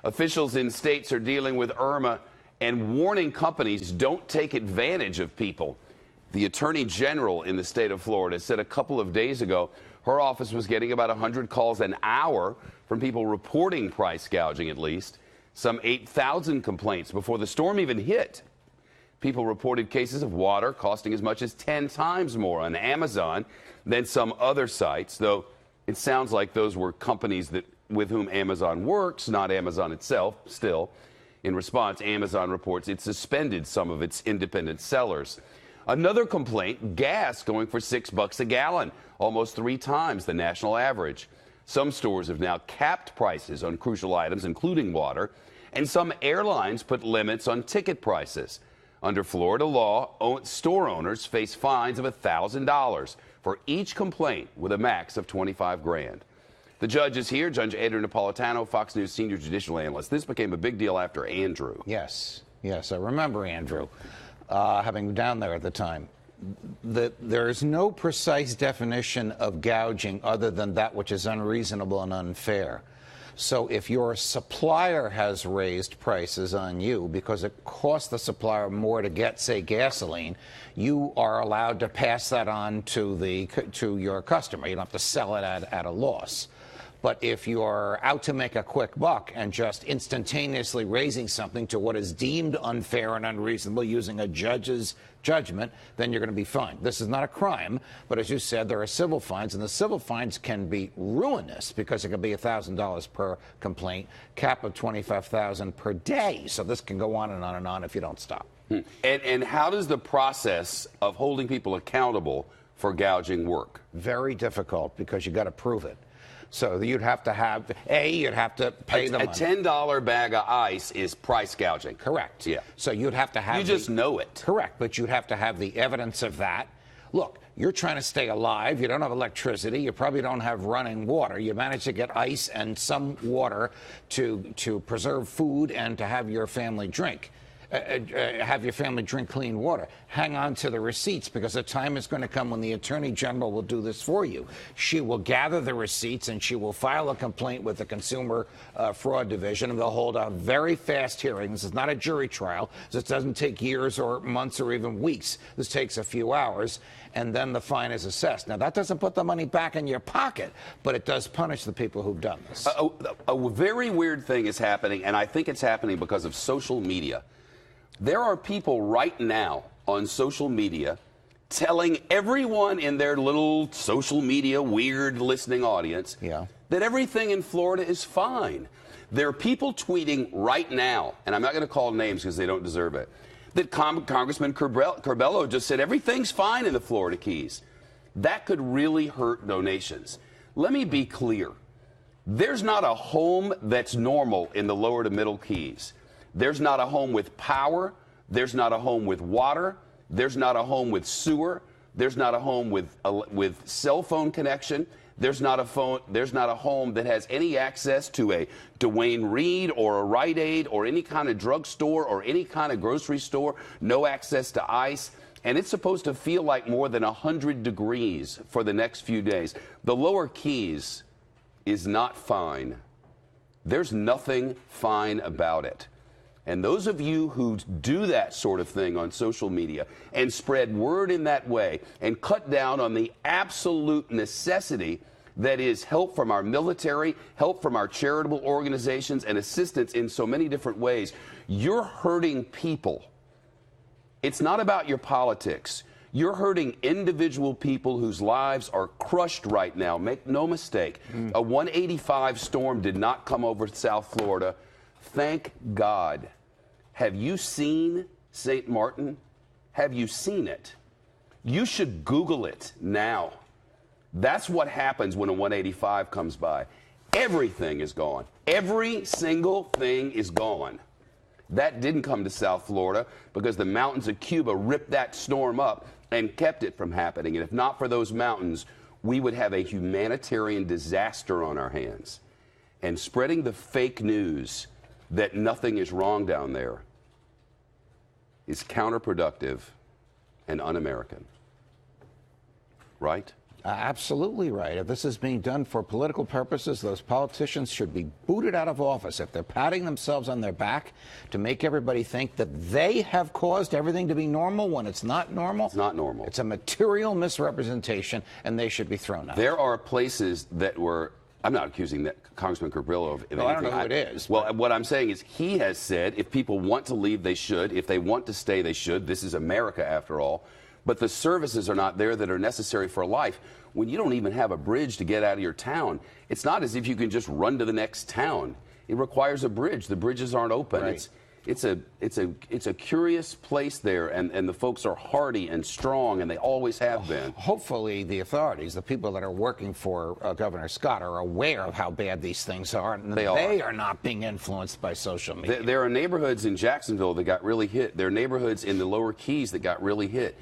Officials in states are dealing with Irma and warning companies don't take advantage of people. The Attorney General in the state of Florida said a couple of days ago her office was getting about 100 calls an hour from people reporting price gouging, at least. Some 8,000 complaints before the storm even hit. People reported cases of water costing as much as 10 times more on Amazon than some other sites, though it sounds like those were companies with whom Amazon works, not Amazon itself. Still, in response, Amazon reports it suspended some of its independent sellers. Another complaint, gas going for $6 a gallon, almost 3 times the national average. Some stores have now capped prices on crucial items, including water, and some airlines put limits on ticket prices. Under Florida law, store owners face fines of $1,000 for each complaint, with a max of $25 grand. The judge is here, Judge Andrew Napolitano, Fox News senior judicial analyst. This became a big deal after Andrew. Yes, I remember Andrew, having been down there at the time. There is no precise definition of gouging other than that which is unreasonable and unfair. So if your supplier has raised prices on you because it costs the supplier more to get, say, gasoline, you are allowed to pass that on to your customer. You don't have to sell it at a loss. But if you're out to make a quick buck and just instantaneously raising something to what is deemed unfair and unreasonable using a judge's judgment, then you're going to be fined. This is not a crime, but as you said, there are civil fines, and the civil fines can be ruinous because it can be $1,000 per complaint, cap of $25,000 per day. So this can go on and on and on if you don't stop. And how does the process of holding people accountable for gouging work? Very difficult because you got to prove it. So you'd have to have, you'd have to pay them. A $10 bag of ice is price gouging. Correct. Yeah. So you'd have to have. You just know it. Correct. But you'd have to have the evidence of that. Look, you're trying to stay alive. You don't have electricity. You probably don't have running water. You manage to get ice and some water to preserve food and to have your family drink. Have your family drink clean water. Hang on to the receipts because the time is going to come when the Attorney General will do this for you. She will gather the receipts and she will file a complaint with the Consumer Fraud Division, and they'll hold a very fast hearing. This is not a jury trial. This doesn't take years or months or even weeks. This takes a few hours, and then the fine is assessed. Now, that doesn't put the money back in your pocket, but it does punish the people who've done this. A very weird thing is happening, and I think it's happening because of social media. There are people right now on social media telling everyone in their little social media weird listening audience that everything in Florida is fine. There are people tweeting right now, and I'm not going to call names because they don't deserve it, that Congressman Curbelo just said everything's fine in the Florida Keys. That could really hurt donations. Let me be clear. There's not a home that's normal in the lower to middle Keys. There's not a home with power. There's not a home with water. There's not a home with sewer. There's not a home with cell phone connection. There's not a home that has any access to a Dwayne Reed or a Rite Aid or any kind of drugstore or any kind of grocery store. No access to ice. And it's supposed to feel like more than 100 degrees for the next few days. The lower Keys is not fine. There's nothing fine about it. And those of you who do that sort of thing on social media and spread word in that way and cut down on the absolute necessity that is help from our military, help from our charitable organizations, and assistance in so many different ways, you're hurting people. It's not about your politics. You're hurting individual people whose lives are crushed right now. Make no mistake. A 185 storm did not come over South Florida. Thank God. Have you seen St. Martin? Have you seen it? You should Google it now. That's what happens when a 185 comes by. Everything is gone. Every single thing is gone. That didn't come to South Florida because the mountains of Cuba ripped that storm up and kept it from happening. And if not for those mountains, we would have a humanitarian disaster on our hands. And spreading the fake news that nothing is wrong down there is counterproductive and un-American. Right? Absolutely right. If this is being done for political purposes, those politicians should be booted out of office. If they're patting themselves on their back to make everybody think that they have caused everything to be normal when it's not normal. It's not normal. It's a material misrepresentation, and they should be thrown out. There are places that were, I'm not accusing that Congressman Carrillo of anything. I don't know who it is. Well, what I'm saying is he has said if people want to leave, they should. If they want to stay, they should. This is America, after all. But the services are not there that are necessary for life. When you don't even have a bridge to get out of your town, it's not as if you can just run to the next town. It requires a bridge. The bridges aren't open. Right. It's a curious place there, and the folks are hardy and strong, and they always have been. Hopefully the authorities, the people that are working for Governor Scott, are aware of how bad these things are, and they are not being influenced by social media. There are neighborhoods in Jacksonville that got really hit. There are neighborhoods in the lower Keys that got really hit.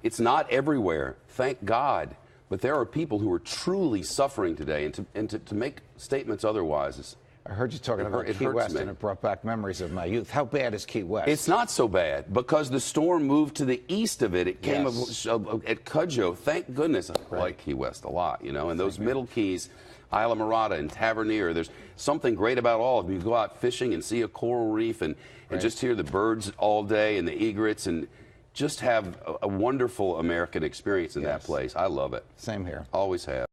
It's not everywhere, thank God, but there are people who are truly suffering today, and to make statements otherwise is... I heard you talking about Key West, and it brought back memories of my youth. How bad is Key West? It's not so bad because the storm moved to the east of it. It came at Cudjoe. Thank goodness. I like Key West a lot, you know. And those middle keys, Isla Morada and Tavernier, there's something great about all of them. You go out fishing and see a coral reef and just hear the birds all day and the egrets and just have a wonderful American experience in that place. I love it. Same here. Always have.